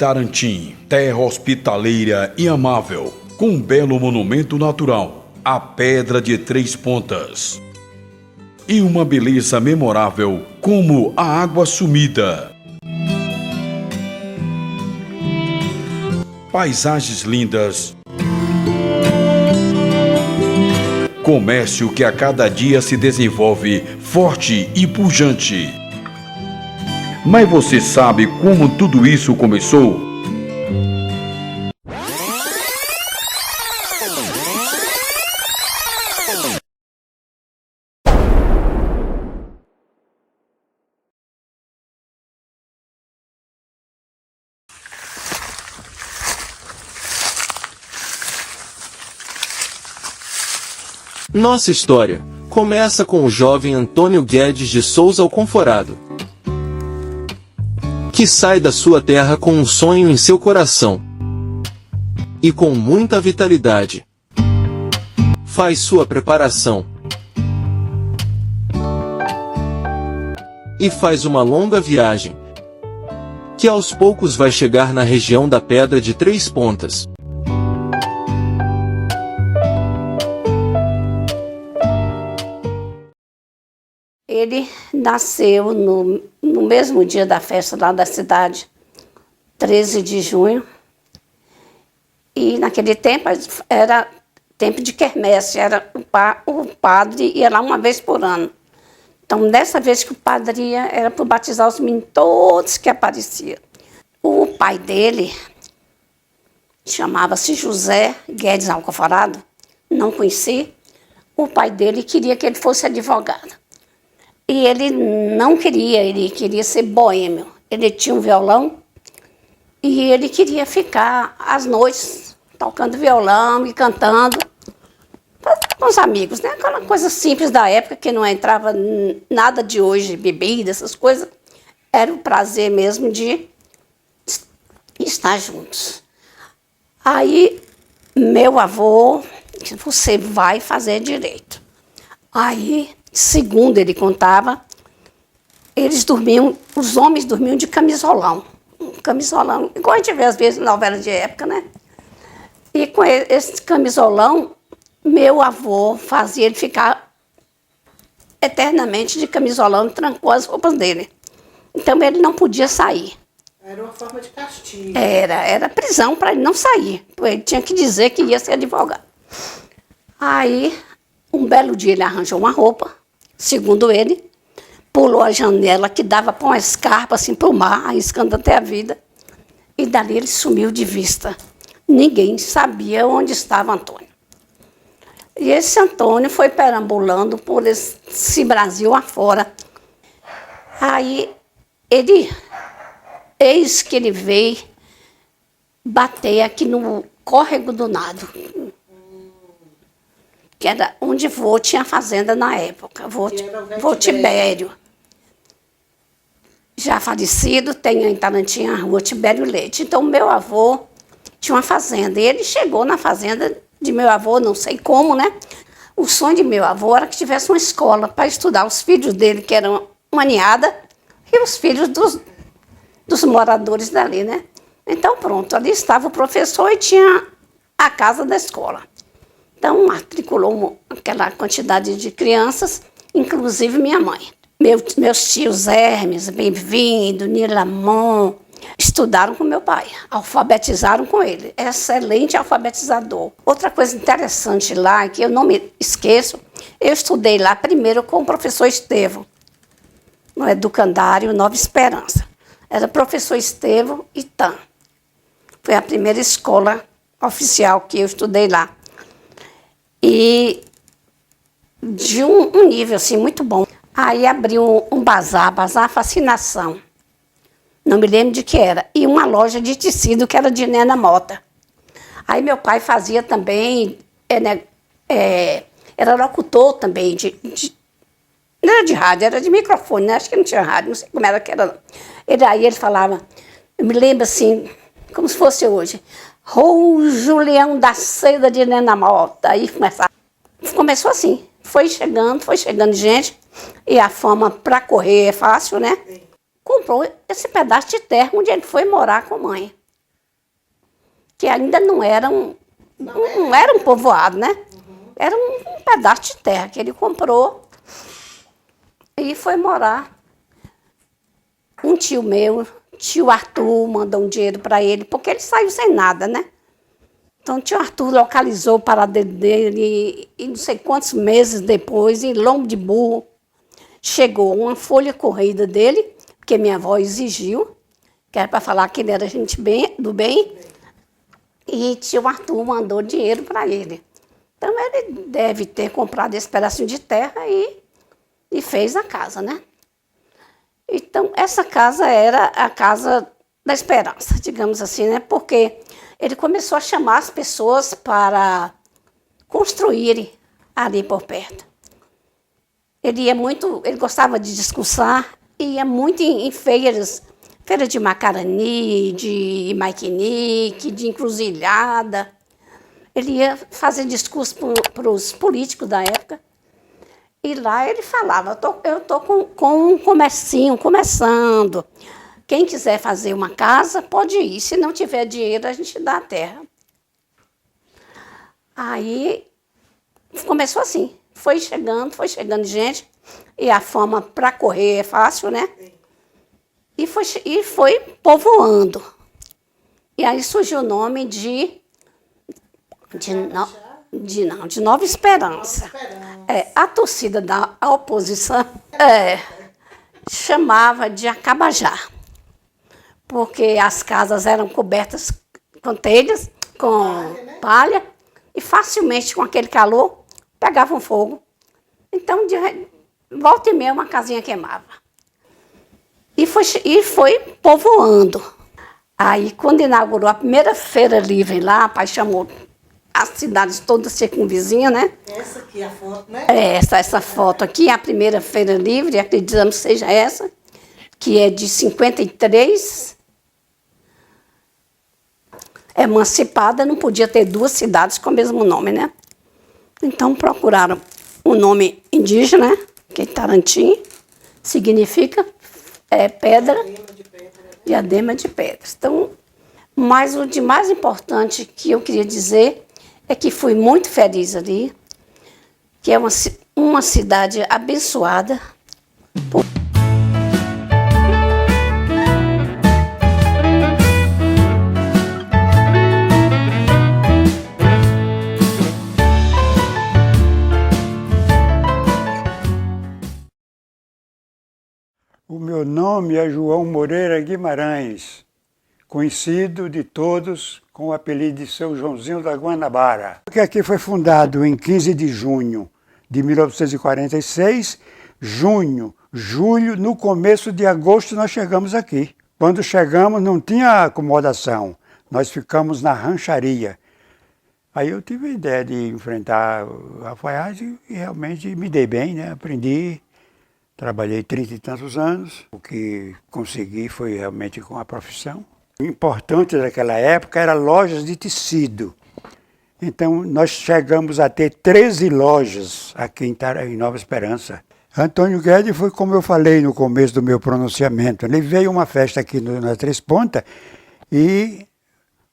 Itarantim, terra hospitaleira e amável, com um belo monumento natural, a Pedra de Três Pontas. E uma beleza memorável como a água sumida. Paisagens lindas. Comércio que a cada dia se desenvolve forte e pujante. Mas você sabe como tudo isso começou? Nossa história começa com o jovem Antônio Guedes de Souza Alconforado, que sai da sua terra com um sonho em seu coração e com muita vitalidade faz sua preparação e faz uma longa viagem que aos poucos vai chegar na região da Pedra de Três Pontas. Ele nasceu no mesmo dia da festa lá da cidade, 13 de junho. E naquele tempo era tempo de quermesse, o padre ia lá uma vez por ano. Então, dessa vez que o padre ia, era para batizar os meninos todos que apareciam. O pai dele chamava-se José Guedes Alconforado, não conheci. O pai dele queria que ele fosse advogado. E ele não queria, ele queria ser boêmio. Ele tinha um violão e ele queria ficar às noites tocando violão e cantando com os amigos, né? Aquela coisa simples da época que não entrava nada de hoje, bebida, essas coisas. Era o prazer mesmo de estar juntos. Aí, meu avô disse, você vai fazer direito. Aí, segundo ele contava, os homens dormiam de camisolão. Um camisolão, igual a gente vê às vezes em novelas de época, né? E com esse camisolão, meu avô fazia ele ficar eternamente de camisolão e trancou as roupas dele. Então ele não podia sair. Era uma forma de castigo. Era prisão para ele não sair. Ele tinha que dizer que ia ser advogado. Aí, um belo dia ele arranjou uma roupa, segundo ele, pulou a janela que dava para uma escarpa assim para o mar, arriscando até a vida, e dali ele sumiu de vista. Ninguém sabia onde estava Antônio. E esse Antônio foi perambulando por esse Brasil afora. Aí eis que ele veio bater aqui no Córrego do Nado, que era onde vô tinha fazenda na época, vô Tibério. Já falecido, tem em Itarantim a rua Tibério Leite. Então, meu avô tinha uma fazenda, e ele chegou na fazenda de meu avô, não sei como, né? O sonho de meu avô era que tivesse uma escola para estudar os filhos dele, que eram uma ninhada, e os filhos dos moradores dali, né? Então, pronto, ali estava o professor e tinha a casa da escola. Então, matriculou aquela quantidade de crianças, inclusive minha mãe. Meus tios Hermes, Bem-vindo, Nilamon, estudaram com meu pai, alfabetizaram com ele. Excelente alfabetizador. Outra coisa interessante lá, que eu não me esqueço, eu estudei lá primeiro com o professor Estevão, no Educandário Nova Esperança. Era professor Estevão e Tan. Foi a primeira escola oficial que eu estudei lá. E de um nível assim, muito bom. Aí abriu um bazar Fascinação. Não me lembro de que era. E uma loja de tecido que era de Nena Mota. Aí meu pai fazia também, era locutor também, não era de rádio, era de microfone, né? Acho que não tinha rádio, não sei como era que era. Aí ele falava, eu me lembro assim, como se fosse hoje, Ô Julião da Seda de Nena Mota. Aí começou assim, foi chegando gente, e a fama para correr é fácil, né? Comprou esse pedaço de terra onde ele foi morar com a mãe. que ainda não era não era um povoado, né? Era um pedaço de terra que ele comprou e foi morar. Um tio meu, tio Arthur, mandou um dinheiro para ele, porque ele saiu sem nada, né? Então, o tio Arthur localizou o paradeiro dele e não sei quantos meses depois, em lombo de burro, chegou uma folha corrida dele, porque minha avó exigiu, que era para falar que ele era gente do bem, e tio Arthur mandou dinheiro para ele. Então, ele deve ter comprado esse pedacinho de terra e fez a casa, né? Então, essa casa era a casa da esperança, digamos assim, né? Porque ele começou a chamar as pessoas para construírem ali por perto. Ele gostava de discursar, ia muito em feiras, feira de Macarani, de Maikinique, de Encruzilhada. Ele ia fazer discurso para os políticos da época. E lá ele falava, eu estou com um comecinho, começando. Quem quiser fazer uma casa, pode ir. Se não tiver dinheiro, a gente dá a terra. Aí começou assim, foi chegando gente. E a fama para correr é fácil, né? E foi povoando. E aí surgiu o nome de Nova Esperança. A torcida da oposição chamava de Acabajá, porque as casas eram cobertas com telhas, com palha, e facilmente com aquele calor pegavam fogo. Então, volta e meia, uma casinha queimava. E foi povoando. Aí, quando inaugurou a primeira feira livre lá, o pai chamou as cidades todas circunvizinhas, né? Essa aqui é a foto, né? Essa foto aqui é a primeira feira livre, acreditamos que seja essa, que é de 53. Emancipada, não podia ter duas cidades com o mesmo nome, né? Então procuraram um nome indígena, que é Tarantim, significa pedra, diadema de pedras. Então, mas o de mais importante que eu queria dizer é que fui muito feliz ali, que é uma cidade abençoada. O meu nome é João Moreira Guimarães, conhecido de todos com o apelido de Seu Joãozinho da Guanabara. Que aqui foi fundado em 15 de junho de 1946, julho, no começo de agosto nós chegamos aqui. Quando chegamos não tinha acomodação, nós ficamos na rancharia. Aí eu tive a ideia de enfrentar a alfaiate e realmente me dei bem, né? Aprendi. Trabalhei 30 e tantos anos, o que consegui foi realmente com a profissão. O importante daquela época era lojas de tecido. Então nós chegamos a ter 13 lojas aqui em Nova Esperança. Antônio Guedes foi como eu falei no começo do meu pronunciamento. Ele veio a uma festa aqui na Três Pontas e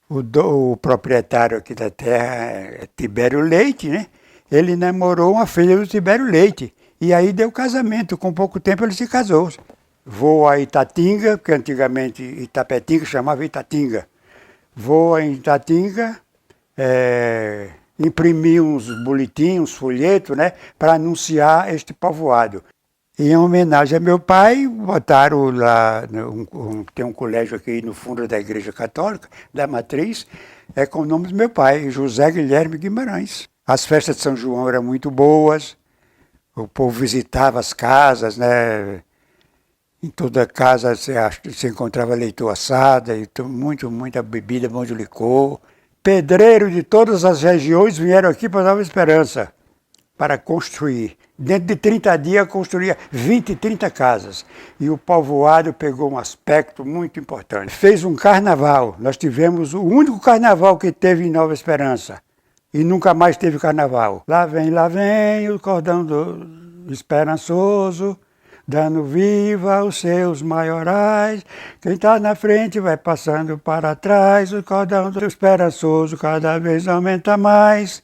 o proprietário aqui da terra é Tibério Leite, né? Ele namorou uma filha do Tibério Leite. E aí deu casamento, com pouco tempo ele se casou. Vou a Itatinga, porque antigamente Itapetinga chamava Itatinga. Vou a Itatinga, imprimir uns boletins, uns folhetos, né, para anunciar este povoado. E em homenagem a meu pai, botaram lá, tem um colégio aqui no fundo da Igreja Católica, da Matriz, com o nome do meu pai, José Guilherme Guimarães. As festas de São João eram muito boas. O povo visitava as casas, né? Em toda casa você encontrava leite assada, e muita bebida, muito licor. Pedreiros de todas as regiões vieram aqui para Nova Esperança para construir. Dentro de 30 dias construía 20, 30 casas. E o povoado pegou um aspecto muito importante. Fez um carnaval. Nós tivemos o único carnaval que teve em Nova Esperança. E nunca mais teve carnaval. Lá vem o cordão do esperançoso, dando viva aos seus maiorais. Quem está na frente vai passando para trás, o cordão do esperançoso cada vez aumenta mais.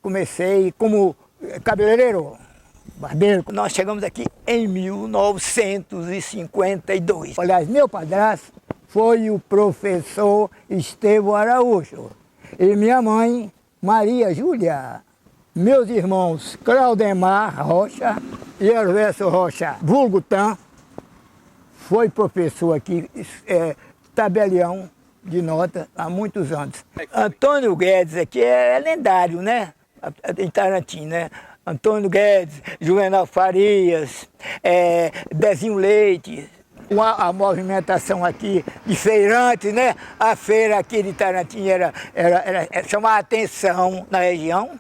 Comecei como cabeleireiro, barbeiro. Nós chegamos aqui em 1952. Aliás, meu padrasto foi o professor Estevão Araújo. E minha mãe, Maria Júlia. Meus irmãos, Claudemar Rocha e Elvésio Rocha, vulgo Tan, foi professor aqui, tabelião de nota há muitos anos. Antônio Guedes aqui é lendário, né? Em Tarantim, né? Antônio Guedes, Juvenal Farias, Dezinho Leite. A movimentação aqui de feirantes, né? A feira aqui de Tarantim chamava atenção na região,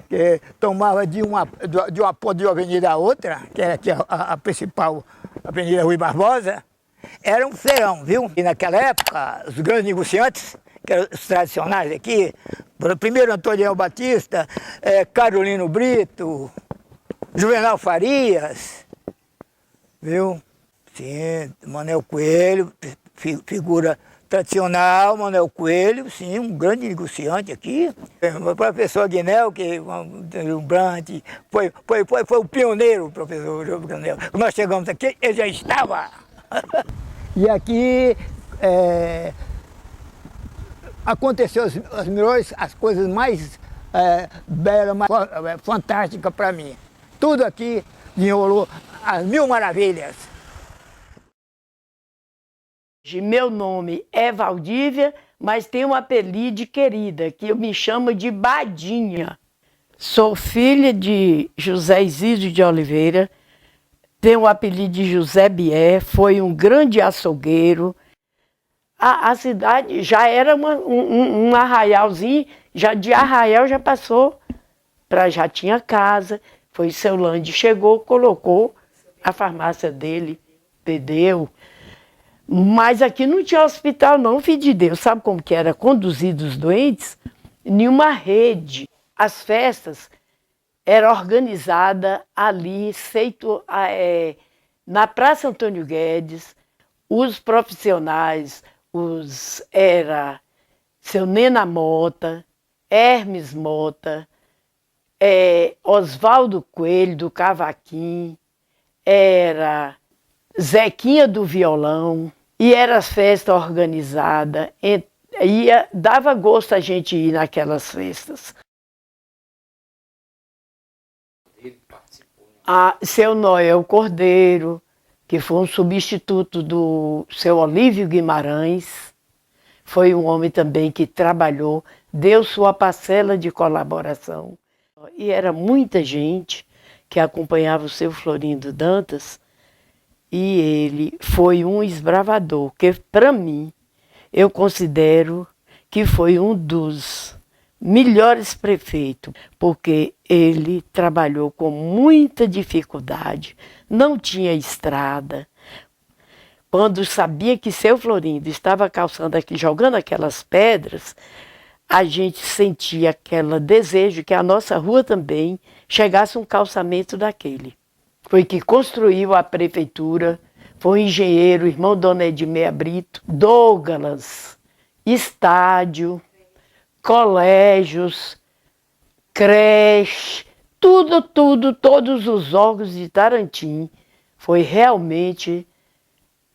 que tomava de uma ponta de avenida a outra, que era aqui a principal Avenida Rui Barbosa. Era um feirão, viu? E naquela época, os grandes negociantes, que eram os tradicionais aqui, primeiro Antônio Batista, Carolino Brito, Juvenal Farias, viu? Sim, Manuel Coelho, figura tradicional, Manuel Coelho, sim, um grande negociante aqui. O professor Guinel, que o Brant, foi o pioneiro, o professor Guinel. Quando nós chegamos aqui, ele já estava. E aqui aconteceu as melhores, as coisas mais belas, mais fantásticas para mim. Tudo aqui desenrolou as mil maravilhas. Meu nome é Valdívia, mas tenho um apelido querida, que eu me chamo de Badinha. Sou filha de José Isidro de Oliveira, tenho o apelido de José Bié, foi um grande açougueiro. A cidade já era um arraialzinho, já de arraial já passou já tinha casa, foi seu Lande, chegou, colocou a farmácia dele, perdeu. Mas aqui não tinha hospital não, filho de Deus. Sabe como que era conduzido os doentes? Em uma rede. As festas eram organizadas ali, na Praça Antônio Guedes. Os profissionais, era seu Nena Mota, Hermes Mota, Oswaldo Coelho do Cavaquinho, era Zequinha do Violão. E eram as festas organizadas, dava gosto a gente ir naquelas festas. Seu Noel Cordeiro, que foi um substituto do seu Olívio Guimarães, foi um homem também que trabalhou, deu sua parcela de colaboração. E era muita gente que acompanhava o seu Florindo Dantas. E ele foi um esbravador, que para mim, eu considero que foi um dos melhores prefeitos, porque ele trabalhou com muita dificuldade, não tinha estrada. Quando sabia que seu Florindo estava calçando aqui, jogando aquelas pedras, a gente sentia aquele desejo que a nossa rua também chegasse um calçamento daquele. Foi que construiu a prefeitura, foi um engenheiro, irmão Dona Edmeia Brito, Douglas, estádio, colégios, creche, todos os órgãos de Tarantim. Foi realmente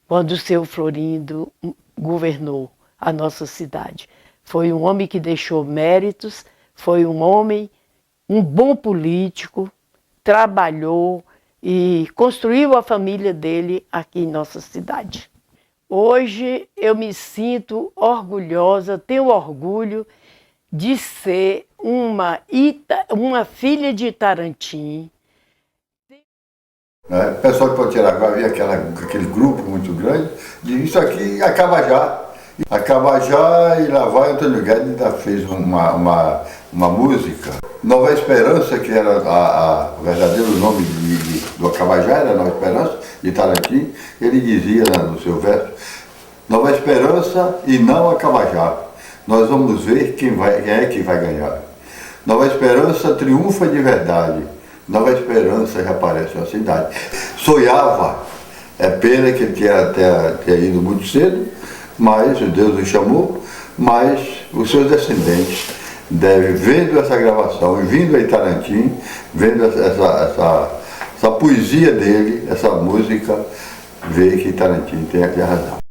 quando o seu Florindo governou a nossa cidade. Foi um homem que deixou méritos, foi um homem, um bom político, trabalhou e construiu a família dele aqui em nossa cidade. Hoje eu me sinto orgulhosa, tenho orgulho de ser uma filha de Tarantim. O pessoal de Potiraguá havia aquele grupo muito grande, de isso aqui acaba já. Acaba já e lá vai Antônio Guedes ainda fez uma música. Nova Esperança, que era o verdadeiro nome do Acabajá, era Nova Esperança, de Tarantim. Ele dizia no seu verso, Nova Esperança e não Acabajá. Nós vamos ver quem é que vai ganhar. Nova Esperança triunfa de verdade. Nova Esperança já aparece na cidade. Sonhava, é pena que ele tenha ido muito cedo, mas Deus o chamou, mas os seus descendentes devem, vendo essa gravação e vindo a Itarantim, vendo essa poesia dele, essa música, ver que Itarantim tem aqui a razão.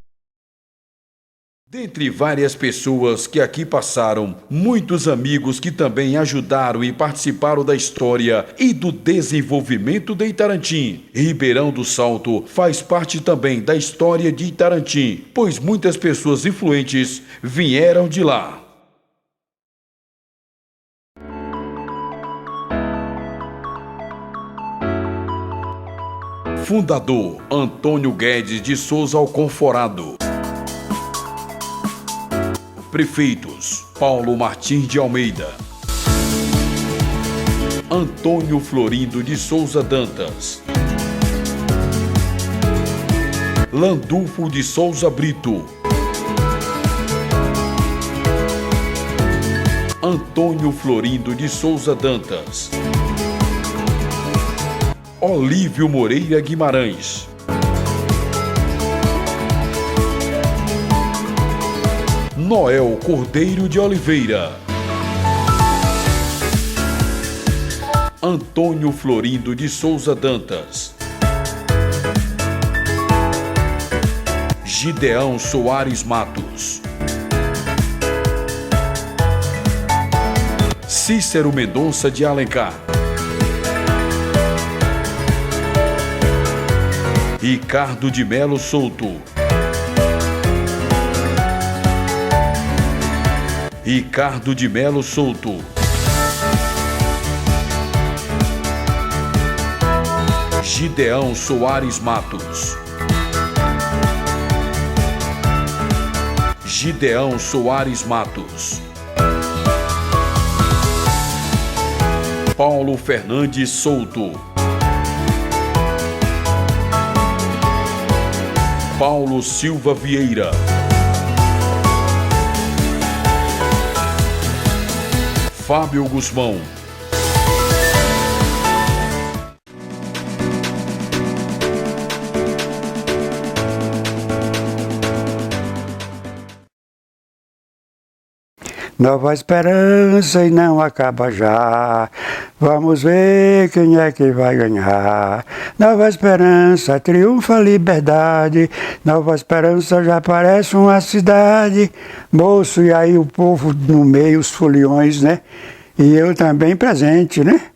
Dentre várias pessoas que aqui passaram, muitos amigos que também ajudaram e participaram da história e do desenvolvimento de Itarantim. Ribeirão do Salto faz parte também da história de Itarantim, pois muitas pessoas influentes vieram de lá. Fundador Antônio Guedes de Souza Alconforado. Prefeitos Paulo Martins de Almeida, Antônio Florindo de Souza Dantas, Landulfo de Souza Brito, Antônio Florindo de Souza Dantas, Olívio Moreira Guimarães, Noel Cordeiro de Oliveira, Antônio Florindo de Souza Dantas, Gideão Soares Matos, Cícero Mendonça de Alencar, Ricardo de Melo Souto, Ricardo de Melo Souto, Gideão Soares Matos, Gideão Soares Matos, Paulo Fernandes Souto, Paulo Silva Vieira, Fábio Guzmão, Nova esperança e não acaba já. Vamos ver quem é que vai ganhar. Nova esperança, triunfa a liberdade. Nova esperança já parece uma cidade. Moço, e aí o povo no meio, os foliões, né? E eu também presente, né?